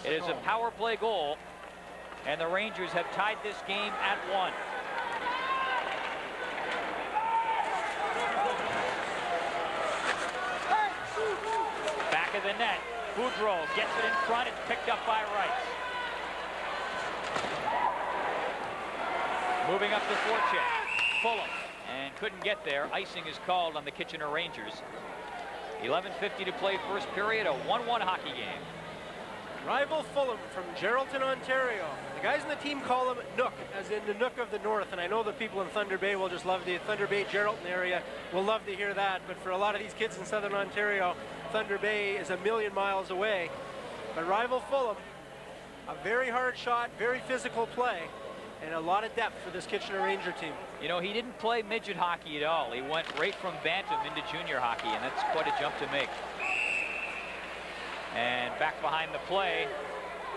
It is a power play goal, and the Rangers have tied this game at 1. Back of the net, Boudreau gets it in front. It's picked up by Rice. Moving up the forecheck, Fulham, and couldn't get there. Icing is called on the Kitchener Rangers. 11:50 to play first period, a 1-1 hockey game. Rival Fulham from Geraldton, Ontario. The guys in the team call him Nook, as in the Nook of the North, and I know that people in Thunder Bay will just love the Thunder Bay, Geraldton area will love to hear that, but for a lot of these kids in Southern Ontario, Thunder Bay is a million miles away. But rival Fulham, a very hard shot, very physical play, and a lot of depth for this Kitchener Ranger team. You know, he didn't play midget hockey at all. He went right from bantam into junior hockey, and that's quite a jump to make. And back behind the play,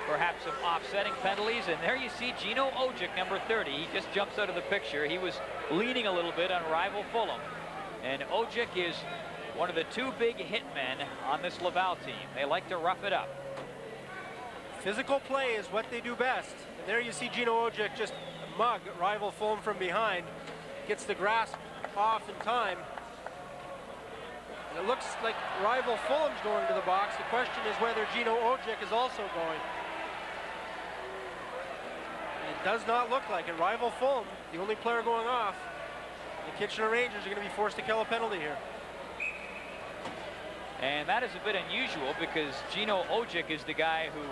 perhaps some offsetting penalties, and there you see Gino Ojic, number 30. He just jumps out of the picture. He was leaning a little bit on rival Fulham, and Ojic is one of the two big hitmen on this Laval team. They like to rough it up. Physical play is what they do best. And there you see Gino Ojic just mug rival Fulham from behind. Gets the grasp off in time. And it looks like rival Fulham's going to the box. The question is whether Gino Ojic is also going. It does not look like it. Rival Fulham, the only player going off. The Kitchener Rangers are going to be forced to kill a penalty here. And that is a bit unusual because Gino Ojic is the guy who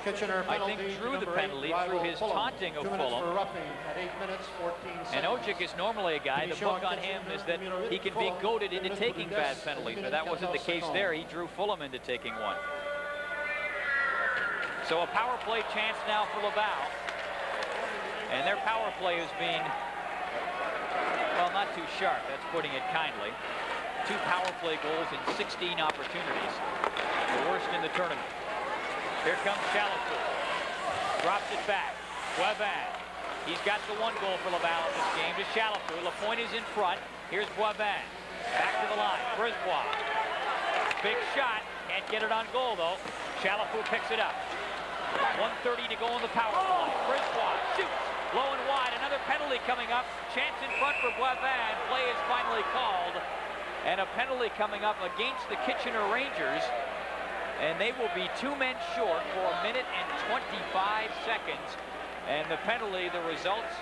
I think drew the penalty through his taunting of Fulham. And Ojic is normally a guy, the book on him is that he can be goaded into taking bad penalties, but that wasn't the case there. He drew Fulham into taking one. So a power play chance now for Laval. And their power play has been, well, not too sharp, that's putting it kindly. 2 power play goals in 16 opportunities, the worst in the tournament. Here comes Chalafu. Drops it back. Boivin. He's got the 1 goal for Laval in this game to Chalafu. Lapointe is in front. Here's Boivin. Back to the line. Brisbois. Big shot. Can't get it on goal, though. Chalafu picks it up. 1:30 to go in the power play. Brisbois shoots. Low and wide. Another penalty coming up. Chance in front for Boivin. Play is finally called. And a penalty coming up against the Kitchener Rangers. And they will be 2 men short for 1 minute and 25 seconds. And the penalty, the results,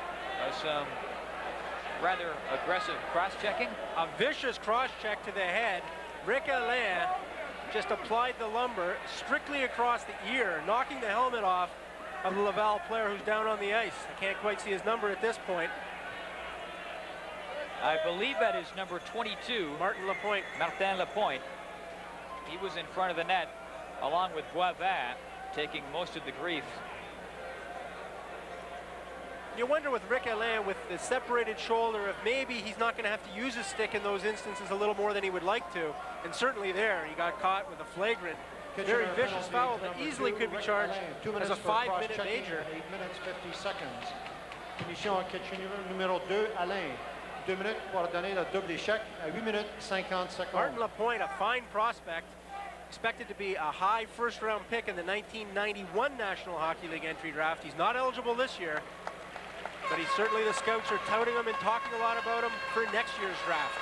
some rather aggressive cross-checking. A vicious cross-check to the head. Rick Alain just applied the lumber strictly across the ear, knocking the helmet off of the Laval player who's down on the ice. I can't quite see his number at this point. I believe that is number 22. Martin Lapointe. Martin Lapointe. He was in front of the net, along with Boivin, taking most of the grief. You wonder with Rick Alain, with the separated shoulder, if maybe he's not going to have to use his stick in those instances a little more than he would like to. And certainly there, he got caught with a flagrant, very vicious foul that easily could be charged as a 5-minute major. 8 minutes, 50 seconds. Punition à Kitchener numéro 2, Alain. 2 minutes pour donner le double échec à 8 minutes 50 secondes. Martin Lapointe, a fine prospect, expected to be a high first-round pick in the 1991 National Hockey League entry draft. He's not eligible this year, but he's certainly, the scouts are touting him and talking a lot about him for next year's draft.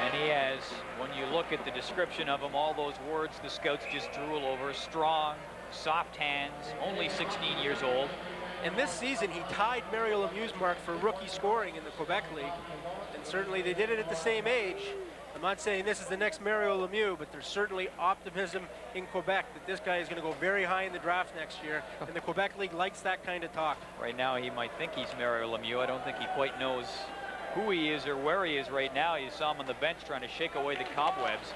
And he has, when you look at the description of him, all those words the scouts just drool over. Strong, soft hands, only 16 years old. And this season, he tied Mario Lemieux's mark for rookie scoring in the Quebec League. And certainly they did it at the same age. I'm not saying this is the next Mario Lemieux, but there's certainly optimism in Quebec that this guy is going to go very high in the draft next year. And the Quebec League likes that kind of talk. Right now, he might think he's Mario Lemieux. I don't think he quite knows who he is or where he is right now. You saw him on the bench trying to shake away the cobwebs.